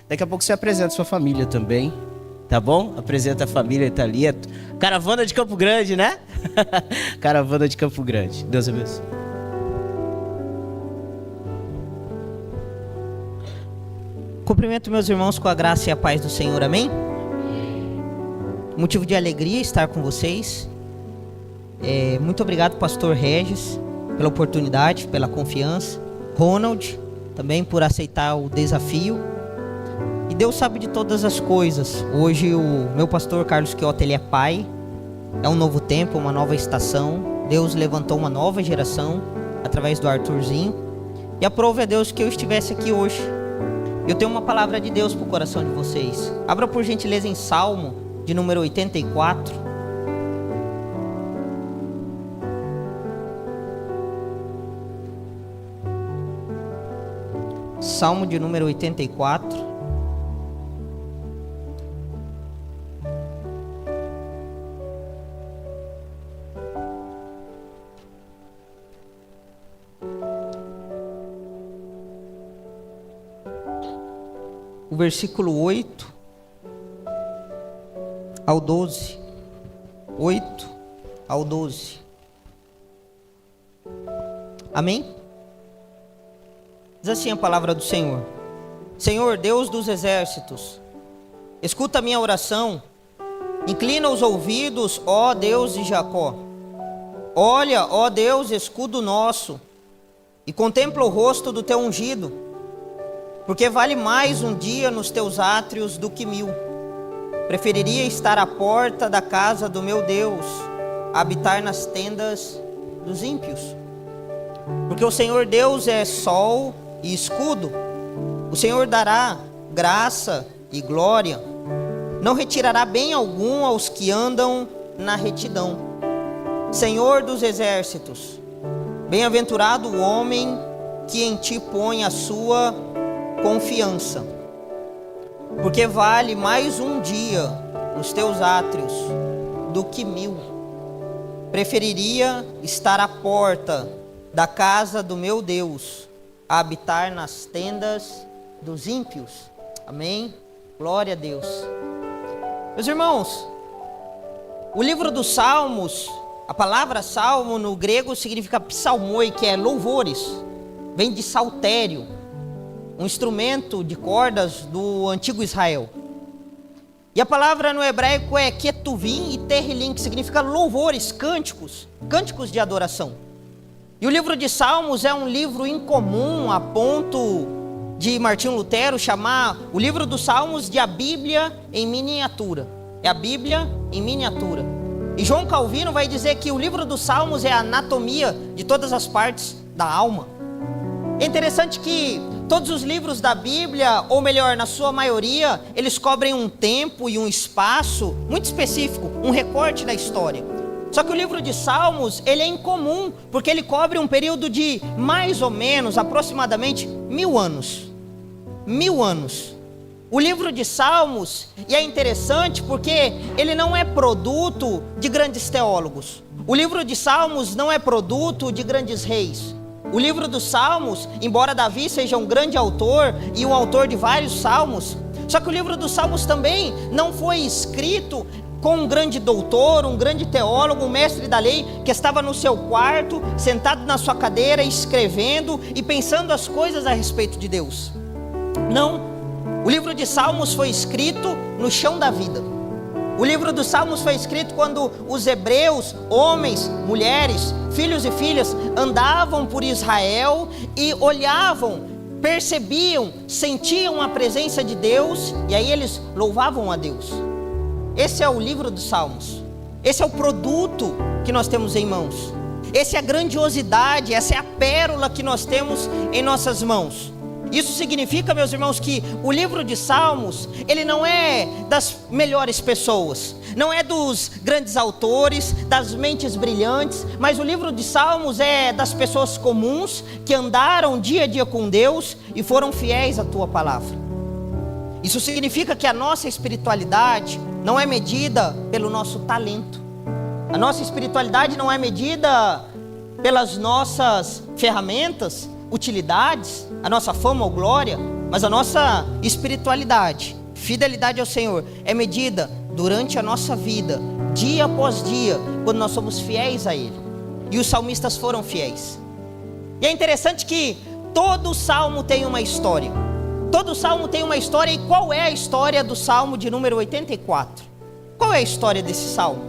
Daqui a pouco você apresenta a sua família também, tá bom? Apresenta a família, tá ali. Caravana de Campo Grande, né? Caravana de Campo Grande. Deus abençoe. Cumprimento meus irmãos com a graça e a paz do Senhor, amém? Motivo de alegria estar com vocês. Muito obrigado, pastor Regis, pela oportunidade, pela confiança. Ronald, também por aceitar o desafio. E Deus sabe de todas as coisas. Hoje o meu pastor Carlos Quioto, ele é pai. É um novo tempo, uma nova estação. Deus levantou uma nova geração através do Arthurzinho. E a prova é Deus que eu estivesse aqui hoje. Eu tenho uma palavra de Deus para o coração de vocês. Abra por gentileza em Salmo de número 84. Salmo de número 84. O versículo 8 ao 12. 8 ao 12. Amém? Diz assim a palavra do Senhor: Senhor, Deus dos exércitos, escuta a minha oração, inclina os ouvidos, ó Deus de Jacó. Olha, ó Deus, escudo nosso, e contempla o rosto do teu ungido. Porque vale mais um dia nos teus átrios do que 1000. Preferiria estar à porta da casa do meu Deus, a habitar nas tendas dos ímpios. Porque o Senhor Deus é sol e escudo. O Senhor dará graça e glória. Não retirará bem algum aos que andam na retidão. Senhor dos exércitos, bem-aventurado o homem que em ti põe a sua confiança, porque vale mais um dia nos teus átrios do que 1000. Preferiria estar à porta da casa do meu Deus, a habitar nas tendas dos ímpios. Amém? Glória a Deus. Meus irmãos, o livro dos Salmos, a palavra salmo no grego significa psalmoi, que é louvores, vem de saltério, um instrumento de cordas do antigo Israel. E a palavra no hebraico é ketuvim e terrilim, que significa louvores, cânticos, cânticos de adoração. E o livro de Salmos é um livro incomum, a ponto de Martinho Lutero chamar o livro dos Salmos de a Bíblia em miniatura. É a Bíblia em miniatura. E João Calvino vai dizer que o livro dos Salmos é a anatomia de todas as partes da alma. É interessante que todos os livros da Bíblia, ou melhor, na sua maioria, eles cobrem um tempo e um espaço muito específico, um recorte da história. Só que o livro de Salmos, ele é incomum, porque ele cobre um período de mais ou menos, aproximadamente 1000 anos. 1000 anos. O livro de Salmos, e é interessante porque ele não é produto de grandes teólogos. O livro de Salmos não é produto de grandes reis. O livro dos Salmos, embora Davi seja um grande autor e um autor de vários salmos, só que o livro dos Salmos também não foi escrito com um grande doutor, um grande teólogo, um mestre da lei que estava no seu quarto, sentado na sua cadeira, escrevendo e pensando as coisas a respeito de Deus. Não, o livro de Salmos foi escrito no chão da vida. O livro dos Salmos foi escrito quando os hebreus, homens, mulheres, filhos e filhas, andavam por Israel e olhavam, percebiam, sentiam a presença de Deus, e aí eles louvavam a Deus. Esse é o livro dos Salmos. Esse é o produto que nós temos em mãos. Essa é a grandiosidade, essa é a pérola que nós temos em nossas mãos. Isso significa, meus irmãos, que o livro de Salmos, ele não é das melhores pessoas, não é dos grandes autores, das mentes brilhantes, mas o livro de Salmos é das pessoas comuns que andaram dia a dia com Deus e foram fiéis à tua palavra. Isso significa que a nossa espiritualidade não é medida pelo nosso talento. A nossa espiritualidade não é medida pelas nossas ferramentas, utilidades, a nossa fama ou glória, Mas a nossa espiritualidade, fidelidade ao Senhor, é medida durante a nossa vida, dia após dia, quando nós somos fiéis a Ele. E os salmistas foram fiéis. E é interessante que todo salmo tem uma história. Todo salmo tem uma história. E qual é a história do salmo de número 84? Qual é a história desse salmo?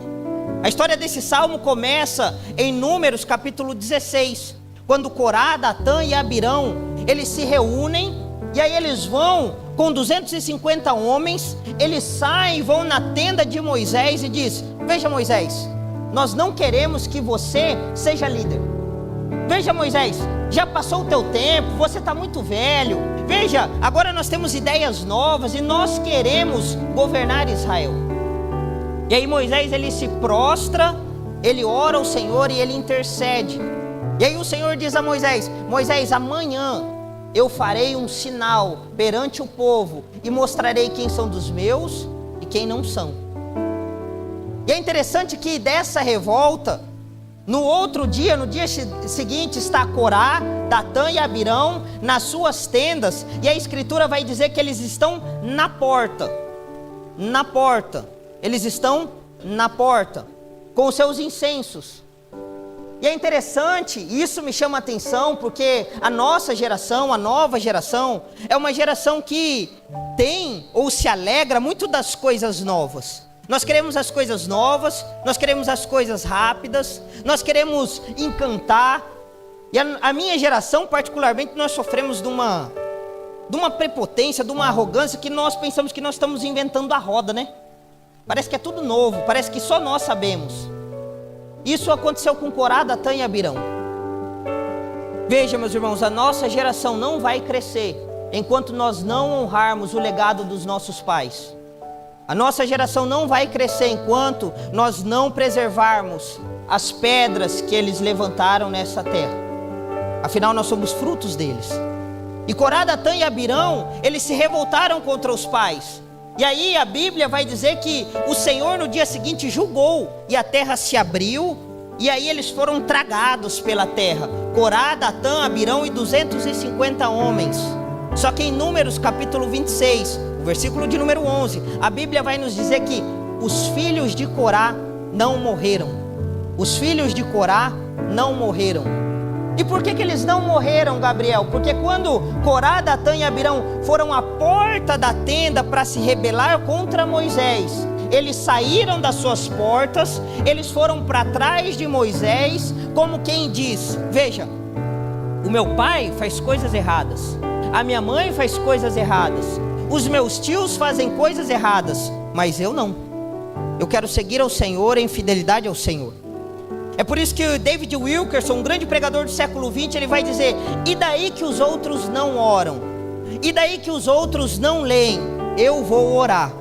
A história desse salmo começa em Números capítulo 16, quando Corá, Datã e Abirão, eles se reúnem, e aí eles vão com 250 homens, eles saem, vão na tenda de Moisés e diz: veja, Moisés, nós não queremos que você seja líder. Veja, Moisés, já passou o teu tempo, você está muito velho. Veja, agora nós temos ideias novas e nós queremos governar Israel. E aí Moisés, ele se prostra, ele ora ao Senhor e ele intercede. E aí o Senhor diz a Moisés: Moisés, amanhã eu farei um sinal perante o povo e mostrarei quem são dos meus e quem não são. E é interessante que dessa revolta, no outro dia, no dia seguinte, está Corá, Datã e Abirão nas suas tendas, e a Escritura vai dizer que eles estão na porta. Na porta. Eles estão na porta, com os seus incensos. E é interessante, isso me chama a atenção, porque a nossa geração, a nova geração, é uma geração que tem ou se alegra muito das coisas novas. Nós queremos as coisas novas, nós queremos as coisas rápidas, nós queremos encantar. E a minha geração, particularmente, nós sofremos de uma prepotência, de uma arrogância, que nós pensamos que nós estamos inventando a roda, né? Parece que é tudo novo, parece que só nós sabemos. Isso aconteceu com Corá, Datã e Abirão. Veja, meus irmãos, a nossa geração não vai crescer enquanto nós não honrarmos o legado dos nossos pais. A nossa geração não vai crescer enquanto nós não preservarmos as pedras que eles levantaram nessa terra. Afinal, nós somos frutos deles. E Corá, Datã e Abirão, eles se revoltaram contra os pais. E aí a Bíblia vai dizer que o Senhor no dia seguinte julgou, e a terra se abriu, e aí eles foram tragados pela terra. Corá, Datã, Abirão e 250 homens. Só que em Números capítulo 26, o versículo de número 11, a Bíblia vai nos dizer que os filhos de Corá não morreram. Os filhos de Corá não morreram. E por que eles não morreram, Gabriel? Porque quando Corá, Datã e Abirão foram à porta da tenda para se rebelar contra Moisés, eles saíram das suas portas, eles foram para trás de Moisés, como quem diz: veja, o meu pai faz coisas erradas, a minha mãe faz coisas erradas, os meus tios fazem coisas erradas, mas eu não. Eu quero seguir ao Senhor em fidelidade ao Senhor. É por isso que o David Wilkerson, um grande pregador do século XX, ele vai dizer: e daí que os outros não oram? E daí que os outros não leem? Eu vou orar.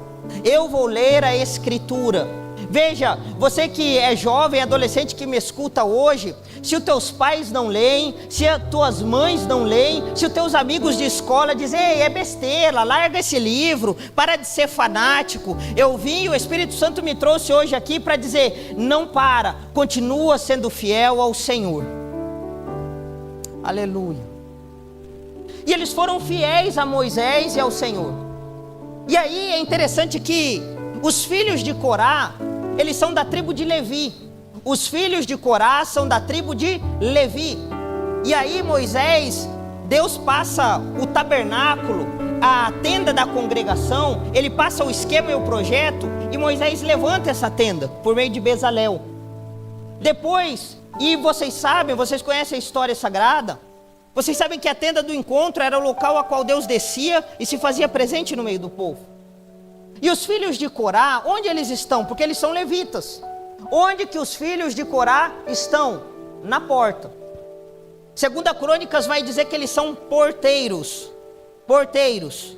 Eu vou ler a Escritura. Veja, você que é jovem, adolescente que me escuta hoje, se os teus pais não leem, se as tuas mães não leem, se os teus amigos de escola dizem: ei, é besteira, larga esse livro, para de ser fanático. Eu vim, o Espírito Santo me trouxe hoje aqui para dizer: não para, continua sendo fiel ao Senhor. Aleluia. E eles foram fiéis a Moisés e ao Senhor. E aí é interessante que os filhos de Corá, eles são da tribo de Levi. Os filhos de Corá são da tribo de Levi. E aí Moisés, Deus passa o tabernáculo, a tenda da congregação, ele passa o esquema e o projeto, e Moisés levanta essa tenda por meio de Bezalel. Depois, e vocês sabem, vocês conhecem a história sagrada, vocês sabem que a tenda do encontro era o local a qual Deus descia e se fazia presente no meio do povo. E os filhos de Corá, onde eles estão? Porque eles são levitas. Onde que os filhos de Corá estão? Na porta. Segunda Crônicas vai dizer que eles são porteiros. Porteiros.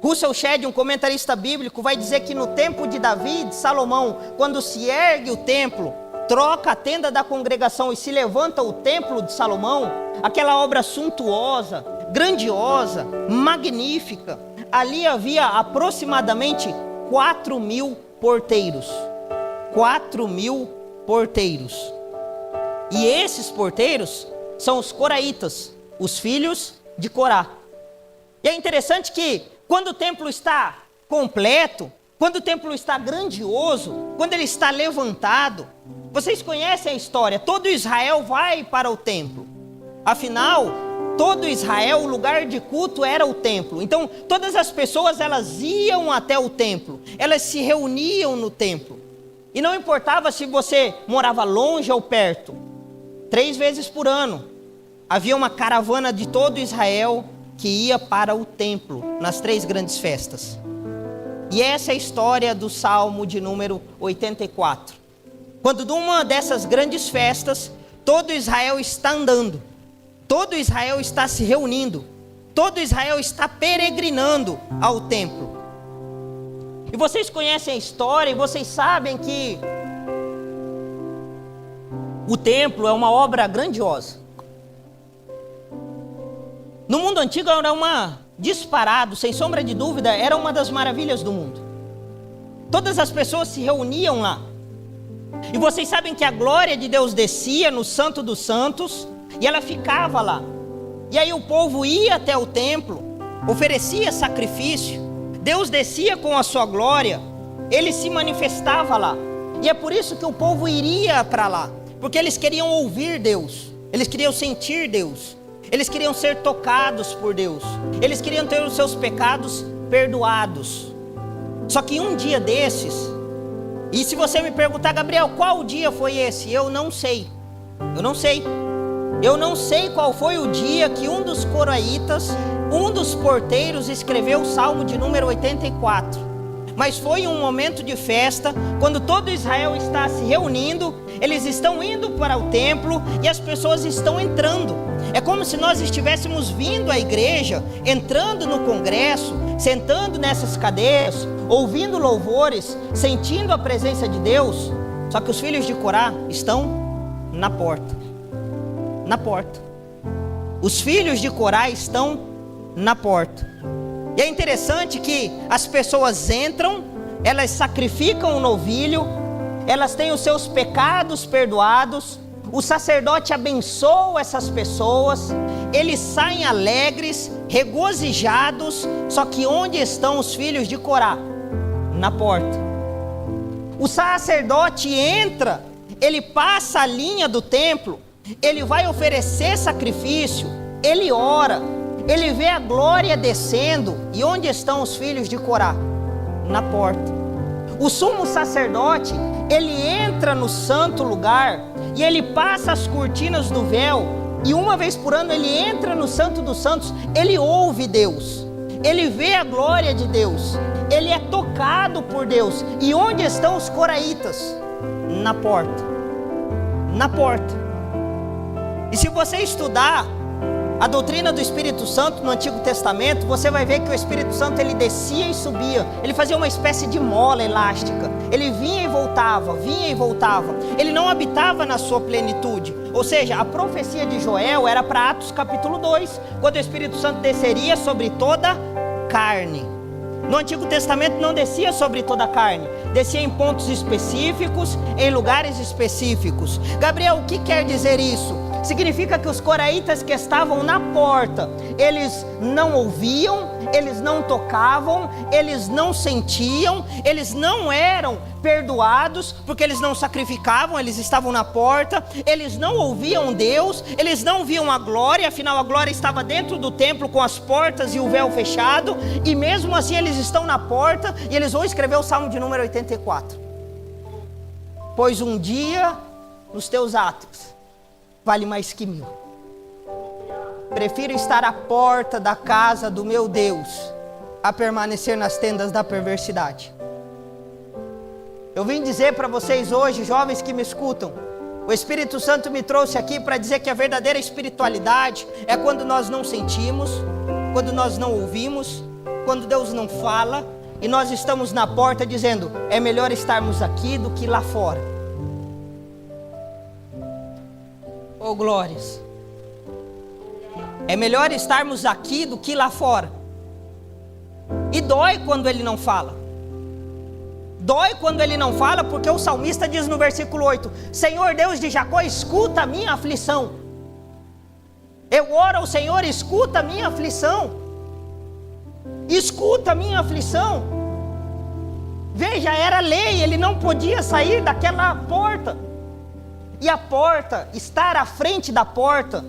Russell Shedd, um comentarista bíblico, vai dizer que no tempo de Davi, de Salomão, quando se ergue o templo, troca a tenda da congregação e se levanta o templo de Salomão, aquela obra suntuosa, grandiosa, magnífica, ali havia aproximadamente 4.000 porteiros. 4.000 porteiros. E esses porteiros são os coraitas, os filhos de Corá. E é interessante que quando o templo está completo, quando o templo está grandioso, quando ele está levantado, vocês conhecem a história, todo Israel vai para o templo. Afinal, todo Israel, o lugar de culto era o templo. Então, todas as pessoas, elas iam até o templo, elas se reuniam no templo. E não importava se você morava longe ou perto, 3 vezes por ano, havia uma caravana de todo Israel que ia para o templo, nas 3 grandes festas. E essa é a história do Salmo de número 84. Quando numa dessas grandes festas, todo Israel está andando, todo Israel está se reunindo, todo Israel está peregrinando ao templo. E vocês conhecem a história e vocês sabem que o templo é uma obra grandiosa. No mundo antigo era disparado, sem sombra de dúvida, era uma das maravilhas do mundo. Todas as pessoas se reuniam lá. E vocês sabem que a glória de Deus descia no Santo dos Santos e ela ficava lá. E aí o povo ia até o templo, oferecia sacrifício, Deus descia com a sua glória, ele se manifestava lá. E é por isso que o povo iria para lá, porque eles queriam ouvir Deus, eles queriam sentir Deus, eles queriam ser tocados por Deus, eles queriam ter os seus pecados perdoados. Só que um dia desses, e se você me perguntar, Gabriel, qual dia foi esse? Eu não sei. Eu não sei qual foi o dia que um dos coraitas, um dos porteiros, escreveu o Salmo de número 84. Mas foi um momento de festa, quando todo Israel está se reunindo, eles estão indo para o templo e as pessoas estão entrando. É como se nós estivéssemos vindo à igreja, entrando no congresso, sentando nessas cadeiras, ouvindo louvores, sentindo a presença de Deus. Só que os filhos de Corá estão na porta. Na porta. Os filhos de Corá estão na porta. E é interessante que as pessoas entram, elas sacrificam o novilho, elas têm os seus pecados perdoados, o sacerdote abençoa essas pessoas, eles saem alegres, regozijados. Só que onde estão os filhos de Corá? Na porta. O sacerdote entra, ele passa a linha do templo, ele vai oferecer sacrifício, ele ora, ele vê a glória descendo. E onde estão os filhos de Corá? Na porta. O sumo sacerdote, ele entra no santo lugar e ele passa as cortinas do véu, e uma vez por ano ele entra no Santo dos Santos, ele ouve Deus, ele vê a glória de Deus, ele é tocado por Deus. E onde estão os coraitas? Na porta. Na porta. E se você estudar a doutrina do Espírito Santo no Antigo Testamento, você vai ver que o Espírito Santo, ele descia e subia, ele fazia uma espécie de mola elástica, ele vinha e voltava, ele não habitava na sua plenitude. Ou seja, a profecia de Joel era para Atos capítulo 2, quando o Espírito Santo desceria sobre toda carne. No Antigo Testamento não descia sobre toda a carne, descia em pontos específicos, em lugares específicos. Gabriel, o que quer dizer isso? Significa que os coraitas que estavam na porta, eles não ouviam, eles não tocavam, eles não sentiam, eles não eram perdoados, porque eles não sacrificavam, eles estavam na porta, eles não ouviam Deus, eles não viam a glória, afinal a glória estava dentro do templo com as portas e o véu fechado, e mesmo assim eles estão na porta, e eles vão escrever o Salmo de número 84. Pois um dia nos teus atos vale mais que 1000. Prefiro estar à porta da casa do meu Deus a permanecer nas tendas da perversidade. Eu vim dizer para vocês hoje, jovens que me escutam, o Espírito Santo me trouxe aqui para dizer que a verdadeira espiritualidade é quando nós não sentimos, quando nós não ouvimos, quando Deus não fala, e nós estamos na porta dizendo, é melhor estarmos aqui do que lá fora. Oh, glórias. É melhor estarmos aqui do que lá fora. E dói quando ele não fala. Dói quando ele não fala, porque o salmista diz no versículo 8: Senhor Deus de Jacó, escuta a minha aflição. Eu oro ao Senhor, escuta a minha aflição. escuta a minha aflição. Veja, era lei, ele não podia sair daquela porta. E a porta, estar à frente da porta,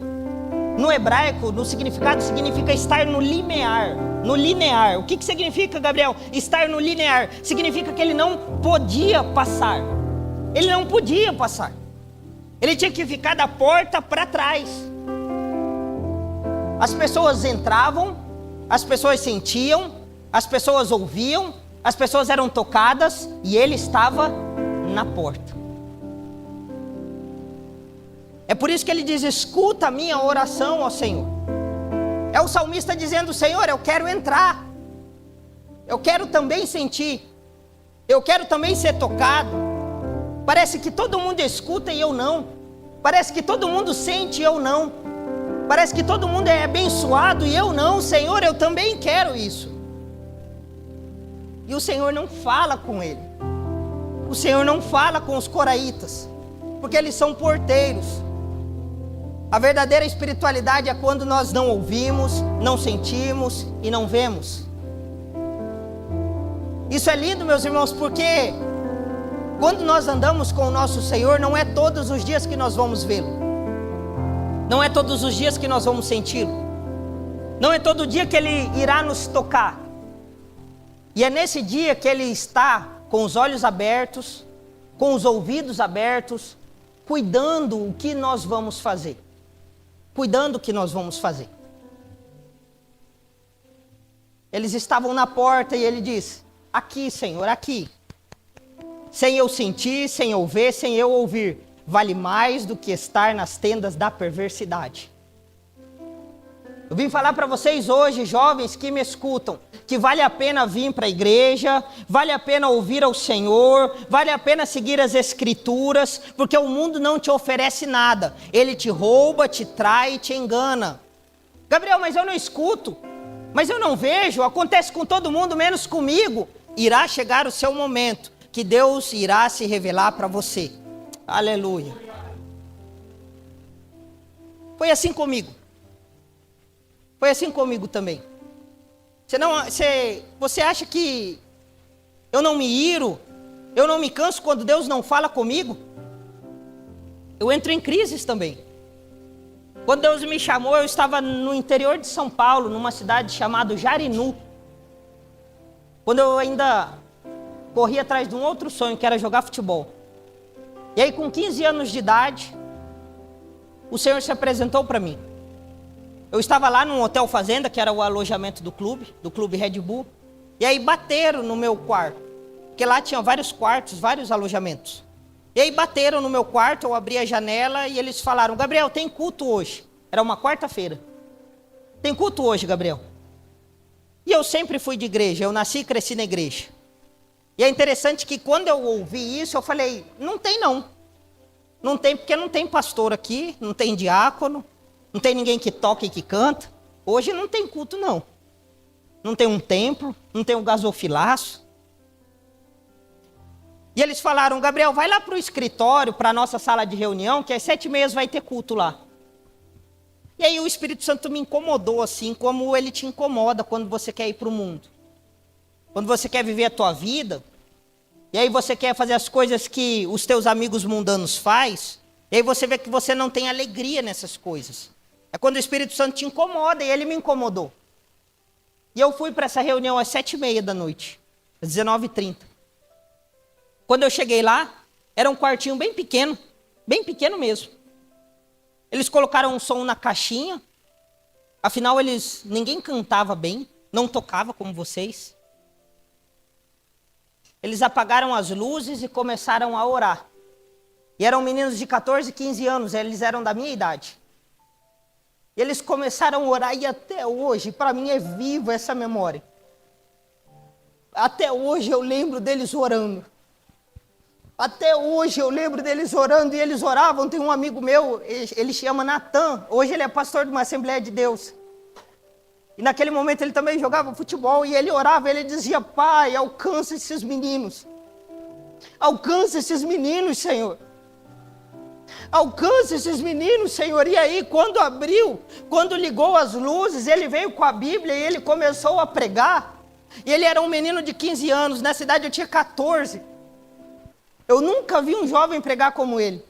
no hebraico, no significado, significa estar no limiar. No linear. O que significa, Gabriel? Estar no linear. Significa que ele não podia passar. Ele não podia passar. Ele tinha que ficar da porta para trás. As pessoas entravam, as pessoas sentiam, as pessoas ouviam, as pessoas eram tocadas e ele estava na porta. É por isso que ele diz: escuta a minha oração, ó Senhor. É o salmista dizendo: Senhor, eu quero entrar. Eu quero também sentir. Eu quero também ser tocado. Parece que todo mundo escuta e eu não. Parece que todo mundo sente e eu não. Parece que todo mundo é abençoado e eu não. Senhor, eu também quero isso. E o Senhor não fala com ele. O Senhor não fala com os coraitas, porque eles são porteiros. A verdadeira espiritualidade é quando nós não ouvimos, não sentimos e não vemos. Isso é lindo, meus irmãos, porque quando nós andamos com o nosso Senhor, não é todos os dias que nós vamos vê-lo. Não é todos os dias que nós vamos senti-lo. Não é todo dia que Ele irá nos tocar. E é nesse dia que Ele está com os olhos abertos, com os ouvidos abertos, cuidando o que nós vamos fazer. Cuidando o que nós vamos fazer. Eles estavam na porta e ele diz: aqui, Senhor, aqui. Sem eu sentir, sem eu ver, sem eu ouvir, vale mais do que estar nas tendas da perversidade. Eu vim falar para vocês hoje, jovens que me escutam, que vale a pena vir para a igreja, vale a pena ouvir ao Senhor, vale a pena seguir as Escrituras, porque o mundo não te oferece nada. Ele te rouba, te trai, te engana. Gabriel, mas eu não escuto, mas eu não vejo, acontece com todo mundo, menos comigo. Irá chegar o seu momento, que Deus irá se revelar para você. Aleluia. Foi assim comigo. Foi assim comigo também. Você acha que eu não me iro, eu não me canso quando Deus não fala comigo? Eu entro em crises também. Quando Deus me chamou, eu estava no interior de São Paulo, numa cidade chamada Jarinu. Quando eu ainda corria atrás de um outro sonho, que era jogar futebol. E aí, com 15 anos de idade, o Senhor se apresentou para mim. Eu estava lá num hotel fazenda, que era o alojamento do clube Red Bull. E aí bateram no meu quarto, porque lá tinha vários quartos, vários alojamentos. E aí bateram no meu quarto, eu abri a janela e eles falaram: Gabriel, tem culto hoje. Era uma quarta-feira. Tem culto hoje, Gabriel. E eu sempre fui de igreja, eu nasci e cresci na igreja. E é interessante que quando eu ouvi isso, eu falei: não tem não. Não tem, porque não tem pastor aqui, não tem diácono. Não tem ninguém que toca e que canta. Hoje não tem culto, não. Não tem um templo, não tem um gasofilaço. E eles falaram: Gabriel, vai lá para o escritório, para a nossa sala de reunião, que às 7h30 vai ter culto lá. E aí o Espírito Santo me incomodou, assim como ele te incomoda quando você quer ir para o mundo. Quando você quer viver a tua vida, e aí você quer fazer as coisas que os teus amigos mundanos fazem, e aí você vê que você não tem alegria nessas coisas. É quando o Espírito Santo te incomoda, e ele me incomodou. E eu fui para essa reunião às 7h30, às 19h30. Quando eu cheguei lá, era um quartinho bem pequeno mesmo. Eles colocaram um som na caixinha, afinal ninguém cantava bem, não tocava como vocês. Eles apagaram as luzes e começaram a orar. E eram meninos de 14, 15 anos, eles eram da minha idade. E eles começaram a orar e até hoje, para mim é viva essa memória. Até hoje eu lembro deles orando. Até hoje eu lembro deles orando e eles oravam. Tem um amigo meu, ele chama Natan, hoje ele é pastor de uma Assembleia de Deus. E naquele momento ele também jogava futebol e ele orava, ele dizia: Pai, alcança esses meninos. Alcança esses meninos, Senhor. alcança esses meninos, Senhor. E aí, quando abriu, quando ligou as luzes, ele veio com a Bíblia e ele começou a pregar. E ele era um menino de 15 anos, nessa idade eu tinha 14. Eu nunca vi um jovem pregar como ele.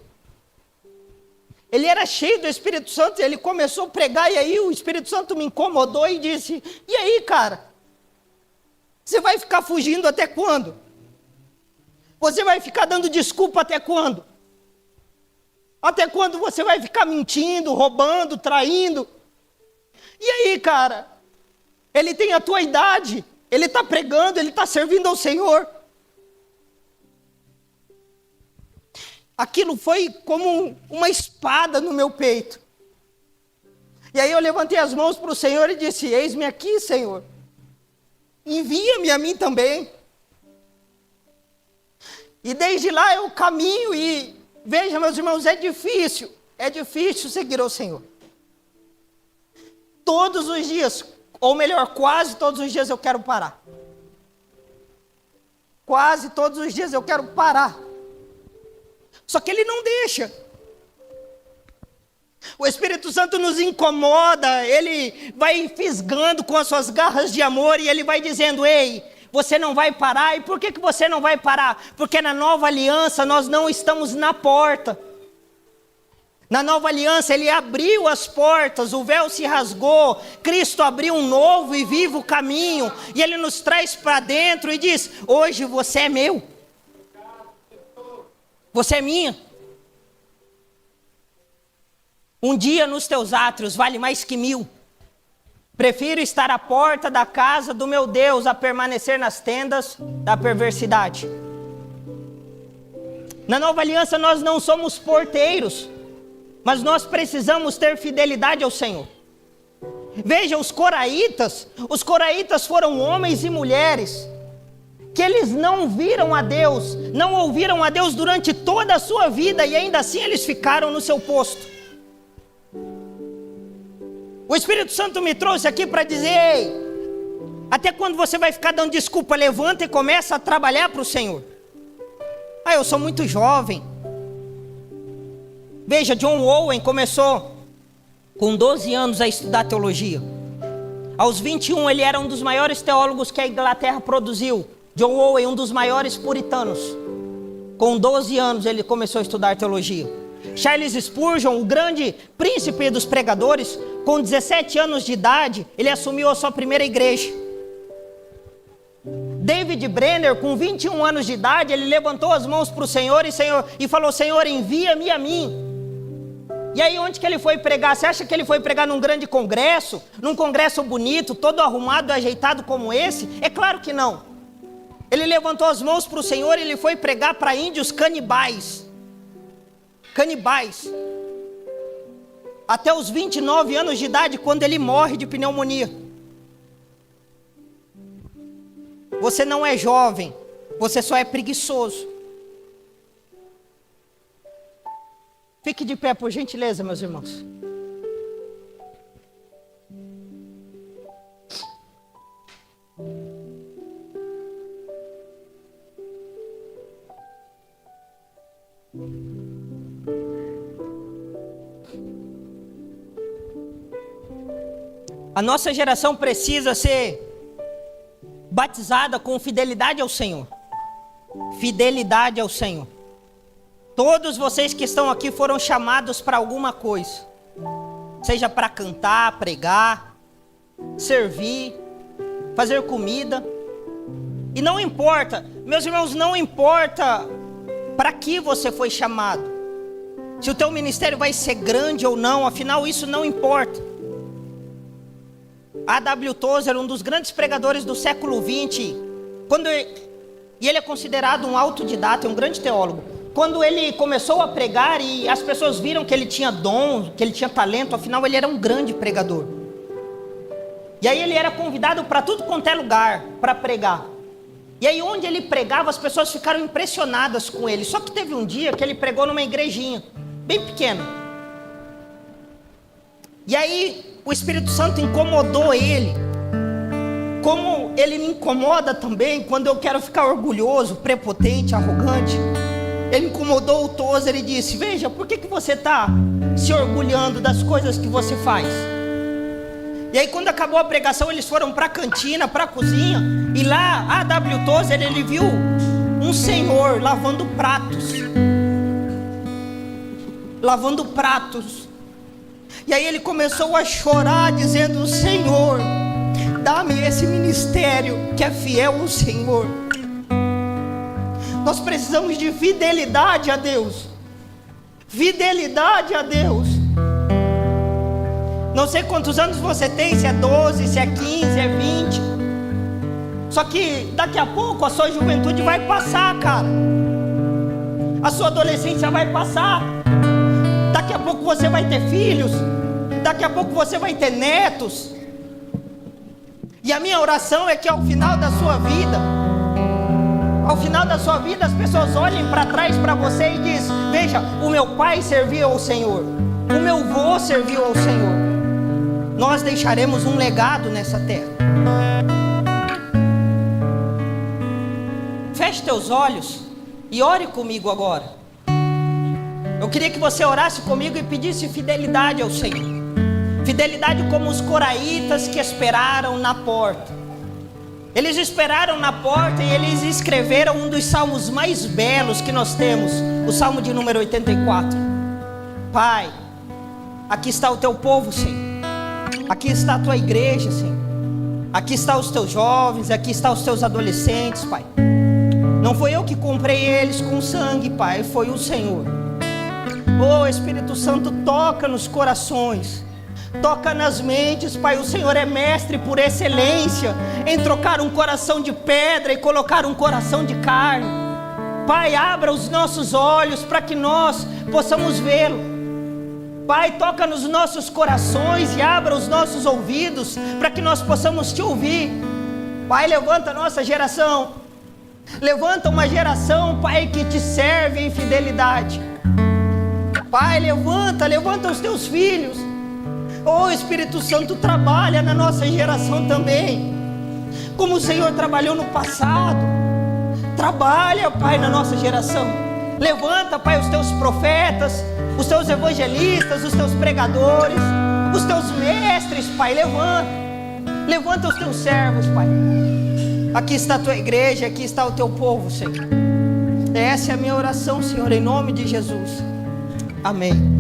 Ele era cheio do Espírito Santo, e ele começou a pregar, e aí o Espírito Santo me incomodou e disse: e aí, cara? Você vai ficar fugindo até quando? Você vai ficar dando desculpa até quando? Até quando você vai ficar mentindo, roubando, traindo? E aí, cara? Ele tem a tua idade, ele está pregando, ele está servindo ao Senhor. Aquilo foi como uma espada no meu peito. E aí eu levantei as mãos para o Senhor e disse: eis-me aqui, Senhor. Envia-me a mim também. E desde lá eu caminho e, veja, meus irmãos, é difícil seguir ao Senhor. Todos os dias, ou melhor, quase todos os dias eu quero parar. Quase todos os dias eu quero parar. Só que Ele não deixa. O Espírito Santo nos incomoda, Ele vai fisgando com as suas garras de amor e Ele vai dizendo: ei, você não vai parar. E por que você não vai parar? Porque na nova aliança nós não estamos na porta. Na nova aliança Ele abriu as portas, o véu se rasgou, Cristo abriu um novo e vivo caminho, e Ele nos traz para dentro e diz: hoje você é meu. Você é minha. Um dia nos teus átrios vale mais que 1000. Prefiro estar à porta da casa do meu Deus a permanecer nas tendas da perversidade. Na nova aliança nós não somos porteiros, mas nós precisamos ter fidelidade ao Senhor. Veja, os coraitas foram homens e mulheres que eles não viram a Deus, não ouviram a Deus durante toda a sua vida, e ainda assim eles ficaram no seu posto. O Espírito Santo me trouxe aqui para dizer: ei, até quando você vai ficar dando desculpa? Levanta e começa a trabalhar para o Senhor. Ah, eu sou muito jovem. Veja, John Owen começou com 12 anos a estudar teologia. Aos 21 ele era um dos maiores teólogos que a Inglaterra produziu. John Owen, um dos maiores puritanos. Com 12 anos ele começou a estudar teologia. Charles Spurgeon, o grande príncipe dos pregadores, com 17 anos de idade, ele assumiu a sua primeira igreja. David Brenner, com 21 anos de idade, ele levantou as mãos para o Senhor e falou: Senhor, envia-me a mim. E aí onde que ele foi pregar? Você acha que ele foi pregar num grande congresso? Num congresso bonito, todo arrumado e ajeitado como esse? É claro que não. Ele levantou as mãos para o Senhor e ele foi pregar para índios canibais. Canibais. Até os 29 anos de idade, quando ele morre de pneumonia. Você não é jovem, você só é preguiçoso. Fique de pé, por gentileza, meus irmãos. A nossa geração precisa ser batizada com fidelidade ao Senhor. Fidelidade ao Senhor. Todos vocês que estão aqui foram chamados para alguma coisa. Seja para cantar, pregar, servir, fazer comida. E não importa, meus irmãos, não importa para que você foi chamado. Se o teu ministério vai ser grande ou não, afinal isso não importa. A.W. Tozer, um dos grandes pregadores do século XX, e ele é considerado um autodidata, um grande teólogo. Quando ele começou a pregar e as pessoas viram que ele tinha dom, que ele tinha talento, afinal ele era um grande pregador. E aí ele era convidado para tudo quanto é lugar para pregar. E aí onde ele pregava, as pessoas ficaram impressionadas com ele. Só que teve um dia que ele pregou numa igrejinha, bem pequena. E aí o Espírito Santo incomodou ele, como ele me incomoda também quando eu quero ficar orgulhoso, prepotente, arrogante. Ele incomodou o Tozer e disse: veja, por que você está se orgulhando das coisas que você faz? E aí quando acabou a pregação, eles foram para a cantina, para a cozinha, e lá A.W. Tozer, ele viu um senhor lavando pratos. Lavando pratos. E aí ele começou a chorar, dizendo: Senhor, dá-me esse ministério que é fiel ao Senhor. Nós precisamos de fidelidade a Deus. Fidelidade a Deus. Não sei quantos anos você tem, se é 12, se é 15, é 20. Só que daqui a pouco a sua juventude vai passar, cara. A sua adolescência vai passar. Daqui a pouco você vai ter filhos. Daqui a pouco você vai ter netos. E a minha oração é que ao final da sua vida, as pessoas olhem para trás para você e dizem: veja, o meu pai serviu ao Senhor, o meu avô serviu ao Senhor. Nós deixaremos um legado nessa terra. Feche teus olhos e ore comigo agora. Eu queria que você orasse comigo e pedisse fidelidade ao Senhor. Fidelidade como os coraitas que esperaram na porta. Eles esperaram na porta e eles escreveram um dos salmos mais belos que nós temos, o salmo de número 84. Pai, aqui está o teu povo, Senhor. Aqui está a tua igreja, Senhor. Aqui estão os teus jovens, aqui estão os teus adolescentes, Pai. Não foi eu que comprei eles com sangue, Pai, foi o Senhor. Oh, Espírito Santo, toca nos corações, toca nas mentes, Pai. O Senhor é mestre por excelência em trocar um coração de pedra e colocar um coração de carne. Pai, abra os nossos olhos para que nós possamos vê-lo. Pai, toca nos nossos corações e abra os nossos ouvidos para que nós possamos te ouvir. Pai, levanta a nossa geração. Levanta uma geração, Pai, que te serve em fidelidade. Pai, levanta os teus filhos. Oh, Espírito Santo, trabalha na nossa geração também, como o Senhor trabalhou no passado. Trabalha, Pai, na nossa geração. Levanta, Pai, os teus profetas, os teus evangelistas, os teus pregadores, os teus mestres, Pai. Levanta os teus servos, Pai. Aqui está a tua igreja, aqui está o teu povo, Senhor. Essa é a minha oração, Senhor, em nome de Jesus. Amém.